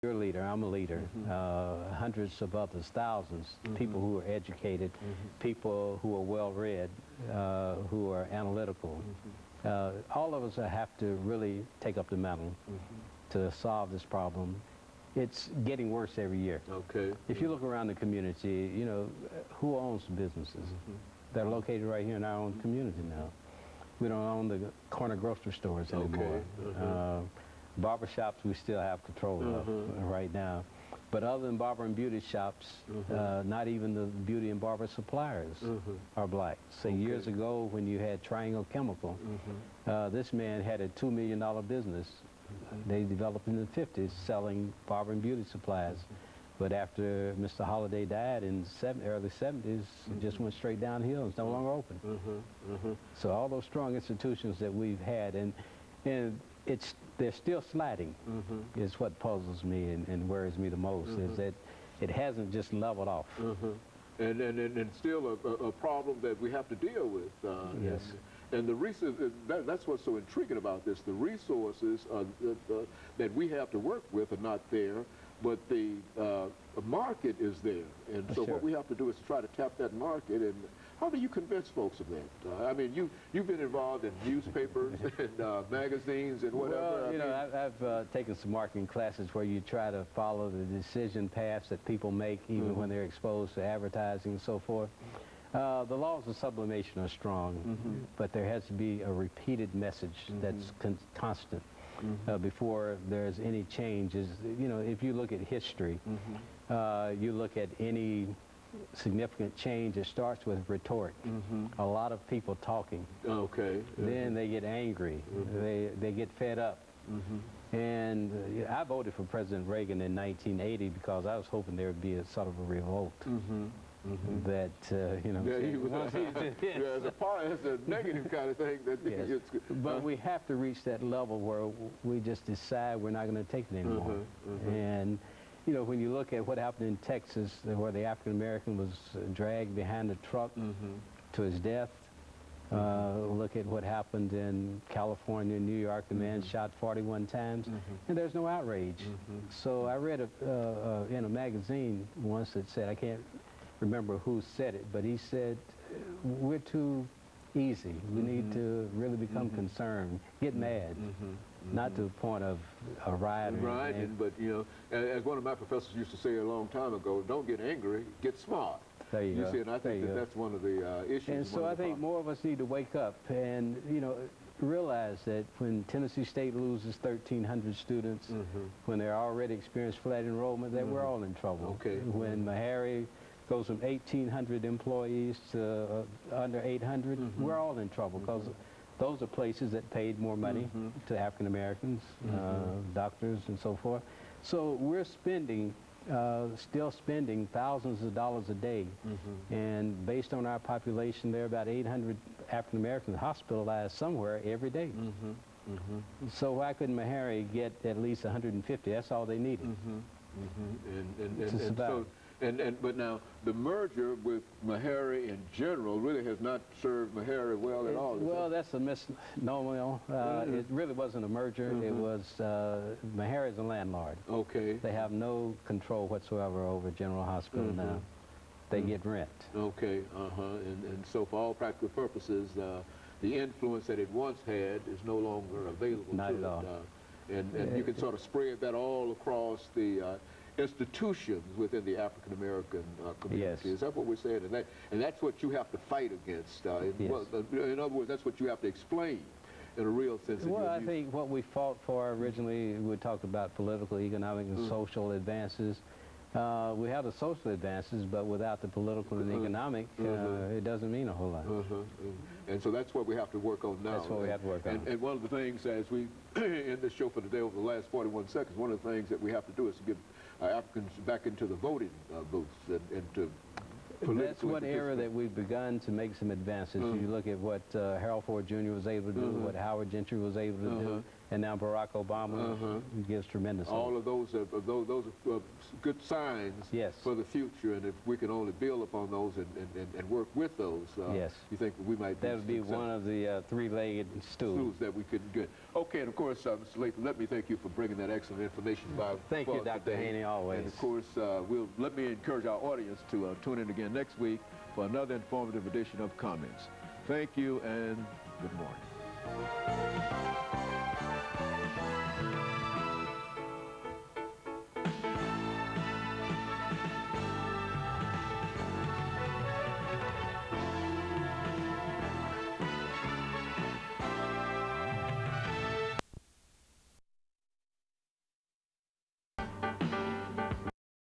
you're a leader, I'm a leader, hundreds of others, thousands, people who are educated, people who are well-read, who are analytical. All of us have to really take up the mantle to solve this problem. It's getting worse every year. Okay. If you look around the community, you know, who owns the businesses? They're located right here in our own community now. We don't own the corner grocery stores anymore. Barbershops we still have control of right now. But other than barber and beauty shops, not even the beauty and barber suppliers are black. Say years ago when you had Triangle Chemical, this man had a $2 million business. They developed in the 50s selling barber and beauty supplies. But after Mr. Holliday died in the early 70s, it just went straight downhill. It's no longer open. So all those strong institutions that we've had, and they're still sliding, is what puzzles me and worries me the most, is that it hasn't just leveled off. And still a problem that we have to deal with. Yes. And the that's what's so intriguing about this. The resources that we have to work with are not there, but the market is there. And so what we have to do is to try to tap that market. And how do you convince folks of that? I mean, you've been involved in newspapers and magazines and whatever. Well, you know, I've taken some marketing classes where you try to follow the decision paths that people make, even when they're exposed to advertising and so forth. The laws of sublimation are strong, but there has to be a repeated message that's constant before there's any changes. You know, if you look at history, you look at any significant change, it starts with rhetoric. A lot of people talking. Okay. Then they get angry. They get fed up. And I voted for President Reagan in 1980 because I was hoping there would be a sort of a revolt. That, you know, it's a negative kind of thing. That but we have to reach that level where we just decide we're not going to take it anymore. And, you know, when you look at what happened in Texas, where the African-American was dragged behind a truck to his death, look at what happened in California, New York, the man shot 41 times, and there's no outrage. So I read in a magazine once that said, I can't remember who said it, but he said, we're too easy. We need to really become concerned, get mad, not to the point of a riot. But, you know, as one of my professors used to say a long time ago, don't get angry, get smart. There you go. See, and I think that's one of the issues. And so I think more of us need to wake up and, you know, realize that when Tennessee State loses 1,300 students, when they're already experienced flat enrollment, that we're all in trouble. When Meharry goes from 1,800 employees to under 800, we're all in trouble because those are places that paid more money to African Americans, doctors and so forth. So we're spending, still spending thousands of dollars a day. And based on our population, there are about 800 African Americans hospitalized somewhere every day. So why couldn't Meharry get at least 150? That's all they needed to survive. But now the merger with Meharry in general really has not served Meharry well at all. Well, that's a misnomer. It really wasn't a merger. It was Meharry's a landlord. They have no control whatsoever over General Hospital now. They get rent. And so for all practical purposes, the influence that it once had is no longer available. Not at all. And you can sort of spread that all across the institutions within the African American community. Is that what we're saying? And that's what you have to fight against. In other words, that's what you have to explain in a real sense. Well, I think what we fought for originally, we talked about political, economic, and social advances. We have the social advances, but without the political and economic, it doesn't mean a whole lot. And so that's what we have to work on now. That's what we have to work on. And one of the things, as we end this show for today over the last 41 seconds, one of the things that we have to do is to get Africans back into the voting booths and to That's one area that we've begun to make some advances. You look at what Harold Ford Jr. was able to do, what Howard Gentry was able to do. and now Barack Obama gives tremendous hope. All of those are good signs Yes. for the future, and if we can only build upon those and work with those, yes. you think we might be that would be one of the three-legged stools that we couldn't get. Okay, and of course, Mr. Latham, let me thank you for bringing that excellent information by. Thank you, Dr. Haney, always. And of course, let me encourage our audience to tune in again next week for another informative edition of Comments. Thank you and good morning.